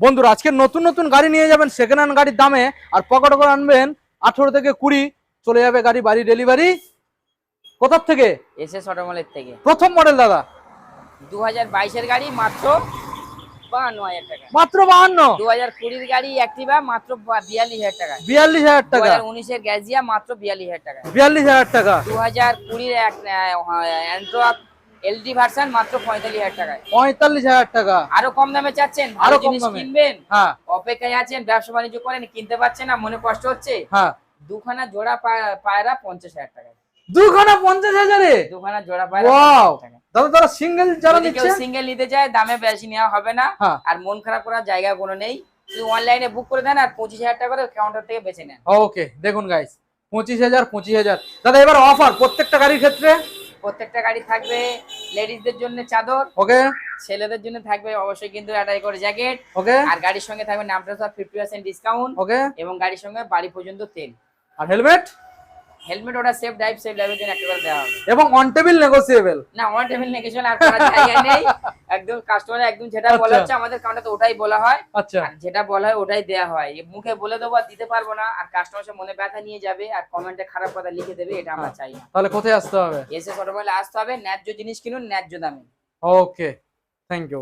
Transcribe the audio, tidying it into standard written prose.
বন্ধুরা আজকে নতুন নতুন গাড়ি নিয়ে যাবেন সেকেন্ড হ্যান্ড গাড়ির দামে, আর পকেট করে আনবেন 18 থেকে 20, চলে যাবে গাড়ি বাড়ি ডেলিভারি। কোথার থেকে? এসএস অটোমলের থেকে। প্রথম মডেল দাদা, 2022 এর গাড়ি মাত্র 52,000 টাকা। মাত্র 52। 2020 এর গাড়ি অ্যাক্টিভা মাত্র 42,000 টাকা। 42,000 টাকা। 2019 এর গ্যাজিয়া মাত্র 42,000 টাকা। 42,000 টাকা। 2020 এর অ্যান্ড্রয়েড এলডি ভার্সন মাত্র 45,000 টাকায়। 45,000 টাকা। আরো কম দামে চাচ্ছেন, আরো আরো কম জিনিস দামে। কিনবেন, হ্যাঁ অপেক্ষায় আছেন, ব্যবসা বাণিজ্য করেন, কিনতে পারছেন না, মনে কষ্ট হচ্ছে, হ্যাঁ। দুখানা জোড়া পায়রা 50,000 টাকায়। দুখানা 50,000-এ? দুখানা জোড়া পায়রা ওয়াও 50,000 টাকা। দাদা তারা সিঙ্গেল যারা যদি কেউ নিচ্ছে সিঙ্গেল নিতে চায় দামে বেশি নেওয়া হবে না, হ্যাঁ। আর মন খারাপ করার জায়গা কোনো নেই। তুই অনলাইনে বুক করে দেন আর 25,000 টাকা করে কাউন্টার থেকে বেচে নেন। ওকে দেখুন গাইস, 25,000 দাদা। এবার অফার প্রত্যেকটা গাড়ির ক্ষেত্রে? প্রত্যেকটা গাড়ি থাকবে লেডিসদের জন্য চাদর, ওকে। ছেলেদের জন্য থাকবে অবশ্যই কিন্তু একটা করে জ্যাকেট, ওকে। আর গাড়ির সঙ্গে থাকবে নামটা 50% ডিসকাউন্ট, ওকে। এবং গাড়ির সঙ্গে বাড়ি পর্যন্ত তেল। আর হেলমেট? হেলমেট ওটা সেফ ড্রাইভের জন্য একটা করে দেওয়া হবে। এবং অন টেবিল নেগোসিয়েবল? না, অন টেবিল নেগোশিয়েশন আর করার জায়গা নেই। একদম কাস্টমার একদম যেটা বলা হচ্ছে আমাদের কাউন্টারে তো ওটাই বলা হয়। আচ্ছা। আর যেটা বলা হয় ওটাই দেয়া হয়। মুখে বলে দেবো আর দিতে পারবো না, আর কাস্টমার মনে ব্যথা নিয়ে যাবে আর কমেন্টে খারাপ কথা লিখে দেবে, এটা আমরা চাই না। তাহলে কোথায় আসতে হবে? এসএস অটোমোবাইলে আসতে হবে, ন্যায্য জিনিস কিনুন ন্যায্য দামে। ওকে, থ্যাংক ইউ।